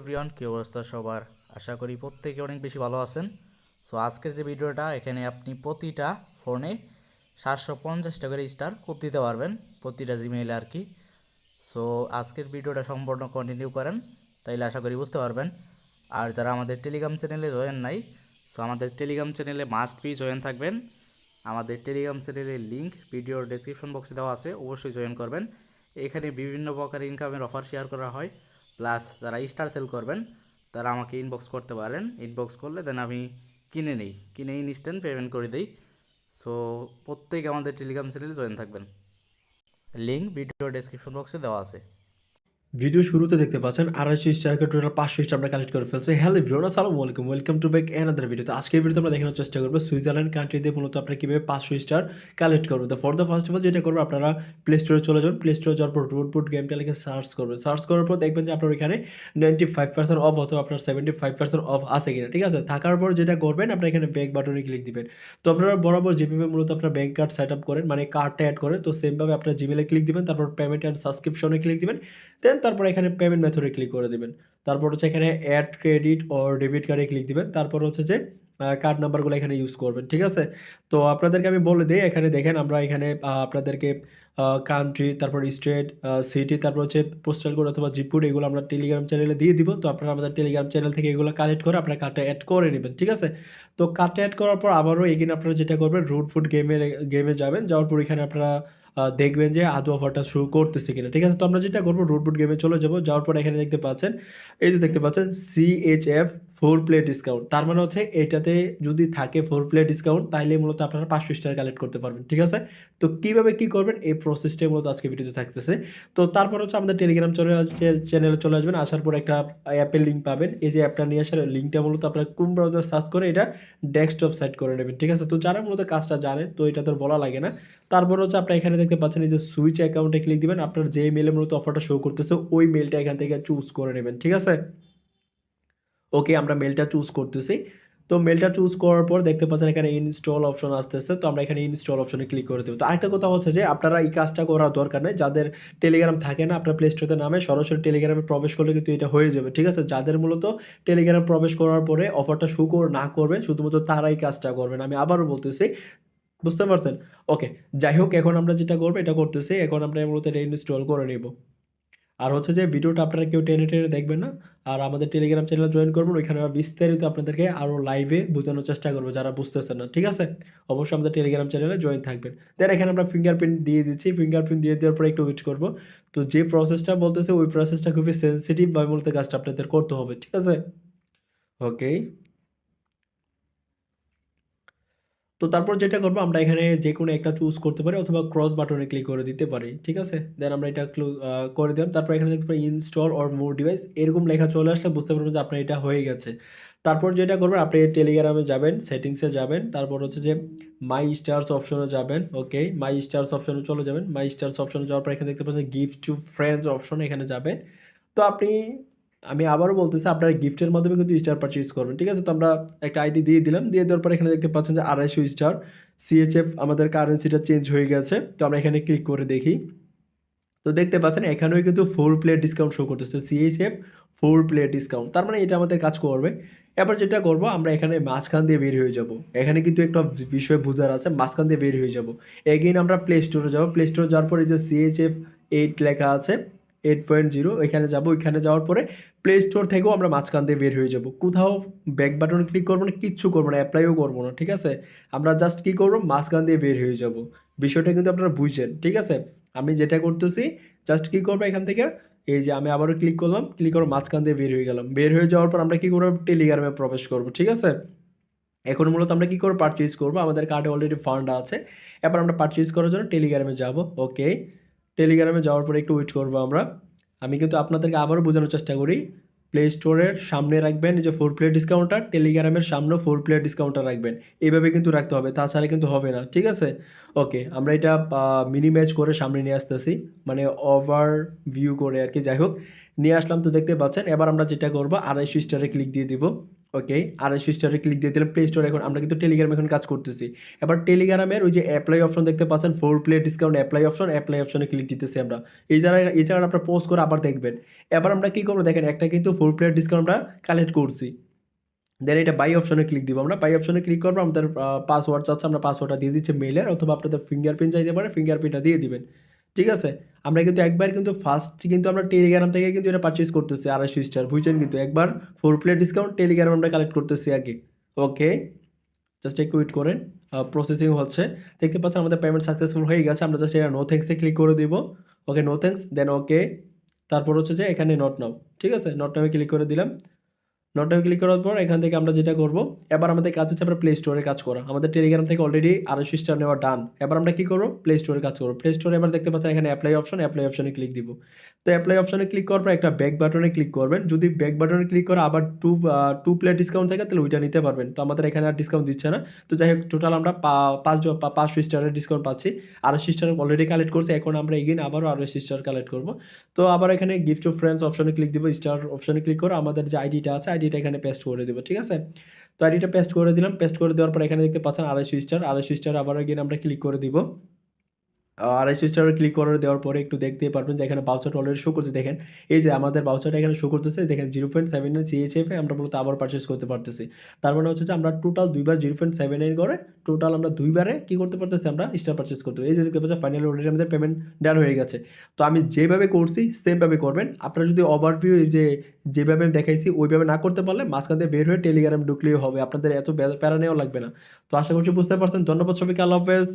Everyone, কি অবস্থা সবার? আশা করি প্রত্যেকে অনেক বেশি ভালো আছেন। সো আজকের যে ভিডিওটা, এখানে আপনি প্রতিটা ফোনে 750 করে স্টার কোপ দিতে পারবেন, প্রতিটা জিমেইলে আর কি। সো আজকের ভিডিওটা সম্পূর্ণ কন্টিনিউ করেন, তাইলে আশা করি বুঝতে পারবেন। আর যারা আমাদের টেলিগ্রাম চ্যানেলে জয়েন নাই, সো আমাদের টেলিগ্রাম চ্যানেলে মাস্ট বি জয়েন থাকবেন। আমাদের টেলিগ্রাম চ্যানেলের লিঙ্ক ভিডিওর ডেসক্রিপশন বক্সে দেওয়া আছে, অবশ্যই জয়েন করবেন। এখানে বিভিন্ন প্রকার ইনকামের অফার শেয়ার করা হয়। প্লাস যারা স্টার সেল করবেন তারা আমাকে ইনবক্স করতে পারেন, ইনবক্স করলে দেন আমি কিনে ইনস্ট্যান্ট পেমেন্ট করে দিই। সো প্রত্যেকে আমাদের টেলিগ্রাম চ্যানেলে জয়েন থাকবেন, লিঙ্ক ভিডিও ডেসক্রিপশন বক্সে দেওয়া আছে। ভিডিও শুরুতে দেখতে পাচ্ছেন 250 স্টার টোটাল 500 স্টার আমরা কালেক্ট করে ফেলছি। হ্যালো এভরিওয়ান, আসসালামু আলাইকুম, welcome to back another video. তো আজকের ভিডিওতে আমরা দেখানোর চেষ্টা করবো সুইজারল্যান্ড কান্ট্রিতে মূলত আপনারা কীভাবে 500 স্টার কালেক্ট করবেন। তো for the first of all যেটা করবো, আপনারা প্লে স্টোরে চলে যাবেন। প্লে স্টোরে যাওয়ার পর রুটবুট গেমটা লিখে সার্চ করবেন। সার্চ করার পর দেখবেন যে আপনার এখানে 95% অফ অথবা আপনার 75% অফ আছে কিনা, ঠিক আছে। থাকার পর যেটা করবেন, আপনারা এখানে ব্যাক বাটনে ক্লিক দিবেন। তো আপনারা বরাবর যেভাবে মূলত আপনার ব্যাঙ্ক কার্ড সেট আপ করেন, মানে কার্ডটা অ্যাড করেন, তো সেমভাবে আপনার জিমেলে ক্লিক দিবেন, তারপর পেমেন্ট অ্যান্ড সাবস্ক্রিপশনে ক্লিক দিবেন। দেন তারপর এখানে পেমেন্ট মেথডে ক্লিক করে দিবেন। তারপর হচ্ছে এখানে অ্যাড ক্রেডিট অর ডেবিট কার্ডে ক্লিক দিবেন। তারপর হচ্ছে যে কার্ড নাম্বারগুলো এখানে ইউজ করবেন, ঠিক আছে। তো আপনাদেরকে আমি বলে দিই, এখানে দেখেন আমরা এখানে আপনাদেরকে কান্ট্রি, তারপর স্টেট, সিটি, তারপর হচ্ছে পোস্টাল কোড অথবা জিপ কোড, এগুলো আমরা টেলিগ্রাম চ্যানেলে দিয়ে দিব। তো আপনারা আমাদের টেলিগ্রাম চ্যানেল থেকে এগুলো কালেক্ট করে আপনার কার্ডটা অ্যাড করে নেবেন, ঠিক আছে। তো কার্ডটা অ্যাড করার পর আবারও এগেইন আপনারা যেটা করবেন, রুট ফুড গেমে যাবেন। যাওয়ার পর এখানে আপনারা দেখবেন যে আদৌ অফারটা শুরু করতেছে কিনা, ঠিক আছে। তো আমরা যেটা করবো, রুটবুট গেমে চলে যাবো। যাওয়ার পর এখানে দেখতে পাচ্ছেন, এই যে দেখতে পাচ্ছেন CHF 4 প্লে ডিসকাউন্ট। তার মানে হচ্ছে এটাতে যদি থাকে 4 প্লে ডিসকাউন্ট, তাহলে মূলত আপনারা 500 স্টার কালেক্ট করতে পারবেন, ঠিক আছে। তো কীভাবে কী করবেন, এই প্রসেসটাই মূলত আজকে ভিডিওতে থাকতেছে। তো তারপর হচ্ছে আমাদের টেলিগ্রাম চ্যানেলে চলে আসবেন। আসার পর একটা অ্যাপের লিঙ্ক পাবেন। এই যে অ্যাপটা নিয়ে আসার লিঙ্কটা মূলত আপনার কোন ব্রাউজার সার্চ করে এটা ডেস্কটপ সেট করে নেবেন, ঠিক আছে। তো যারা মূলত কাজটা জানেন, তো এটা তো বলা লাগে না। তারপর হচ্ছে আপনারা এখানে দেখতে পাচ্ছেন এই যে সুইচ অ্যাকাউন্টে ক্লিক দিবেন। আপনার যে মেইলে মূলত অফারটা শো করতেছে ওই মেইলটা এখান থেকে চুজ করে নেবেন, ঠিক আছে। ওকে, আমরা মেইলটা চুজ করতেছি। তো মেইলটা চুজ করার পর দেখতে পাচ্ছেন এখানে ইনস্টল অপশন আসতেছে। তো আমরা এখানে ইনস্টল অপশনে ক্লিক করে দেব। তো আরেকটা কথা হচ্ছে যে আপনারা এই কাজটা করার দরকার নেই। যাদের টেলিগ্রাম থাকে না, আপনার প্লে স্টোরে নামে সরাসরি টেলিগ্রামে প্রবেশ করলে কিন্তু এটা হয়ে যাবে, ঠিক আছে। যাদের মূলত টেলিগ্রামে প্রবেশ করার পরে অফারটা শো না করবে, শুধুমাত্র তারাই কাজটা করবেন। আমি আবারও বলতেছি, বুঝতে পারছেন? ওকে, যাই হোক, এখন আমরা যেটা করবো এটা করতেছি। এখন আমরা মূলত এটা ইনস্টল করে নিব। আর হচ্ছে যে ভিডিওটা আপনারা কেউ টেনে দেখবেন না। আর আমাদের টেলিগ্রাম চ্যানেলে জয়েন করবেন। ওইখানে আমরা বিস্তারিত আপনাদেরকে আরও লাইভে বোঝানোর চেষ্টা করবো যারা বুঝতেছেন না, ঠিক আছে? অবশ্যই আমাদের টেলিগ্রাম চ্যানেলে জয়েন থাকবেন। দেন এখানে আমরা ফিঙ্গারপ্রিন্ট দিয়ে দিচ্ছি। ফিঙ্গারপ্রিন্ট দিয়ে দেওয়ার পরে একটু ওয়েট করবো। তো যে প্রসেসটা বলতেছে ওই প্রসেসটা খুবই সেনসিটিভ বা মূলত কাজটা আপনাদের করতে হবে, ঠিক আছে? ওকে। তো তারপর যেটা করবো, আমরা এখানে যেকোনো একটা চুজ করতে পারি অথবা ক্রস বাটনে ক্লিক করে দিতে পারি, ঠিক আছে। দেন আমরা এটা করে দিলাম। তারপর এখানে দেখতে পারি ইনস্টল অর মোর ডিভাইস, এরকম লেখা চলে আসলে বুঝতে পারবেন যে আপনার এটা হয়ে গেছে। তারপর যেটা করবেন, আপনি টেলিগ্রামে যাবেন, সেটিংসে যাবেন, তারপর হচ্ছে যে মাই স্টার্স অপশনে যাবেন। ওকে, মাই স্টার্স অপশনে চলে যাবেন। মাই স্টার্স অপশনে যাওয়ার পর এখানে দেখতে পাচ্ছেন গিফট টু ফ্রেন্ডস অপশন, এখানে যাবেন। তো আমি আবারও বলতেছি, আপনারা গিফটের মাধ্যমে কিন্তু স্টার পারচেজ করবেন, ঠিক আছে। তো আমরা একটা আইডি দিয়ে দিলাম। দিয়ে দেওয়ার পর এখানে দেখতে পাচ্ছেন যে 250 স্টার CHF আমাদের কারেন্সিটা চেঞ্জ হয়ে গেছে। তো আমরা এখানে ক্লিক করে দেখি। তো দেখতে পাচ্ছেন এখানেও কিন্তু 4 প্লেট ডিসকাউন্ট শো করতেছে, CHF 4 প্লেট ডিসকাউন্ট। তার মানে এটা আমাদের কাজ করবে। এবার যেটা করব, আমরা এখানে মাঝখান দিয়ে বের হয়ে যাব। এখানে কিন্তু একটা বিষয় বোঝার আছে, মাঝখান দিয়ে বের হয়ে যাব। এগেইন আমরা প্লে স্টোরে যাব। প্লে স্টোরে যাওয়ার পরে যে CHF 8 লেখা আছে, 8.0, এখানে যাব। ওইখানে যাওয়ার পরে প্লে স্টোর থেকেও আমরা মাঝখান দিয়ে বের হয়ে যাব। কোথাও ব্যাক বাটনে ক্লিক করবো না, কিচ্ছু করবো না, অ্যাপ্লাইও করবো না, ঠিক আছে। আমরা জাস্ট কী করবো, মাঝখান দিয়ে বের হয়ে যাব। বিষয়টা কিন্তু আপনারা বুঝছেন, ঠিক আছে। আমি যেটা করতেছি, জাস্ট কী করবো, এখান থেকে এই যে আমি আবারও ক্লিক করলাম, ক্লিক করে মাঝখান দিয়ে বের হয়ে গেলাম। বের হয়ে যাওয়ার পর আমরা কী করবো, টেলিগ্রামে প্রবেশ করবো, ঠিক আছে। এখন মূলত আমরা কী করে পারচেজ করবো, আমাদের কার্ডে অলরেডি ফান্ড আছে। এবার আমরা পারচেজ করার জন্য টেলিগ্রামে যাব। ওকে, টেলিগ্রামে যাওয়ার পরে একটু ওয়েট করবো আমরা। আমি কিন্তু আপনাদেরকে আবারও বোঝানোর চেষ্টা করি। প্লে স্টোরের সামনে রাখবেন এই যে 4 প্লেট ডিসকাউন্টার, টেলিগ্রামের সামনেও 4 প্লেট ডিসকাউন্টার রাখবেন। এইভাবে কিন্তু রাখতে হবে, তাছাড়া কিন্তু হবে না, ঠিক আছে। ওকে, আমরা এটা মিনিমাইজ করে সামনে নিয়ে আসতেছি, মানে ওভার ভিউ করে আর কি। যাই হোক, নিয়ে আসলাম। তো দেখতে পাচ্ছেন, এবার আমরা যেটা করবো, 250 স্টারে ক্লিক দিয়ে দিব। ওকে, আড়াইশো স্টারে ক্লিক দিয়ে দিলাম। প্লে স্টোরে এখন আমরা কিন্তু টেলিগ্রাম এখন কাজ করতেছি। এবার টেলিগ্রামের ওই যে অ্যাপ্লাই অপশন দেখতে পাচ্ছেন, 4 প্লে ডিসকাউন্ট অ্যাপ্লাই অপশনে ক্লিক দিতেছি আমরা। এই জায়গাটা আপনারা পজ করে আবার দেখবেন। এবার আমরা কি করবো দেখেন, একটা কিন্তু 4 প্লেয়ার ডিসকাউন্ট আমরা কালেক্ট করছি। দেন এটা বাই অপশনে ক্লিক দিব আমরা। বাই অপশনে ক্লিক করবো, আমাদের পাসওয়ার্ড চাচ্ছে, আমরা পাসওয়ার্ডটা দিয়ে দিচ্ছি মেইলের, অথবা আপনাদের ফিঙ্গারপ্রিন্ট চাইতে পারে, ফিঙ্গারপ্রিন্টটা দিয়ে দিবেন। ঠিক আছে? আমরা কিন্তু একবার কিন্তু ফার্স্ট কিন্তু আমরা টেলিগ্রাম থেকে কিন্তু এটা পারচেজ করতেছি 250 স্টার, বুঝছেন? কিন্তু একবার 4 প্লেট ডিসকাউন্ট টেলিগ্রাম আমরা কালেক্ট করতেছি আগে। ওকে, জাস্ট একটু ওয়েট করেন, প্রসেসিং হচ্ছে। দেখতে পাচ্ছেন আমাদের পেমেন্ট সাকসেসফুল হয়ে গেছে। আমরা জাস্ট এটা নো থ্যাঙ্কসে ক্লিক করে দিব। ওকে, নো থ্যাঙ্কস, দেন ওকে। তারপর হচ্ছে যে এখানে নট নাও, ঠিক আছে? নট নাও ক্লিক করে দিলাম। নট নাও ক্লিক করার পর এখান থেকে আমরা যেটা করব, এবার আমাদের কাজ হচ্ছে আমরা প্লে স্টোরে কাজ করা। আমাদের টেলিগ্রাম থেকে অলরেডি 250 স্টার নেওয়া ডান। এবার আমরা কি করব, প্লে স্টোরে কাজ করব। প্লে স্টোরে এবার দেখতে পাচ্ছেন এখানে অ্যাপ্লাই অপশনে ক্লিক দিব। তো অ্যাপ্লাই অপশনে ক্লিক করার পর একটা ব্যাক বাটনে ক্লিক করবেন। যদি ব্যাক বাটনে ক্লিক করে আবার টু প্লে ডিসকাউন্ট থাকে তাহলে ওইটা নিতে পারবেন। তো আমাদের এখানে আর ডিসকাউন্ট দিচ্ছে না। তো যাই হোক, টোটাল আমরা 500 স্টারের ডিসকাউন্ট পাচ্ছি। 250 স্টার অলরেডি কালেক্ট করছি। এখন আমরা এগেইন আবারও 250 স্টার কালেক্ট করব। তো আবার এখানে গিফট টু ফ্রেন্ডস অপশনে ক্লিক দিব। স্টার অপশনে ক্লিক করে আমাদের যে আইডিটা আছে, আইডিটা এখানে পেস্ট করে দেবো, ঠিক আছে? তো আইডিটা পেস্ট করে দিলাম। পেস্ট করে দেওয়ার পর এখানে দেখতে পাচ্ছেন 250 স্টার আবার এগেইন আমরা ক্লিক করে দিব। 250 স্টারে ক্লিক করে দেওয়ার পরে একটু দেখতেই পারবেন যে এখানে ভাউচারটা অলরেডি শো করছে। দেখেন, এই যে আমাদের ভাউচারটা এখানে শো করতেছে, দেখেন 0.79 CHF এ আমরা মূলত আবার পারচেজ করতে পারতেছি। তার মানে হচ্ছে যে আমরা টোটাল 2 বার 0.79 করে টোটাল আমরা 2 বারে কি করতে পারতেছি, আমরা স্টার পারচেজ করতে পারি। এই যে দেখতে পাচ্ছেন ফাইনালি অলরেডি আমাদের পেমেন্ট ডান হয়ে গেছে। তো আমি যেভাবে করছি সেমভাবে করবেন। আপনারা যদি ওভারভিউ এই যে যেভাবে আমি দেখাইছি ওইভাবে না করতে পারলে মাঝখান দিয়ে বের হয়ে টেলিগ্রামে ঢুকলেই হবে, আপনাদের এত প্যারা নেওয়া লাগবে না। তো আশা করছি বুঝতে পারছেন। ধন্যবাদ সবাইকে, আল্লাহ হাফেজ।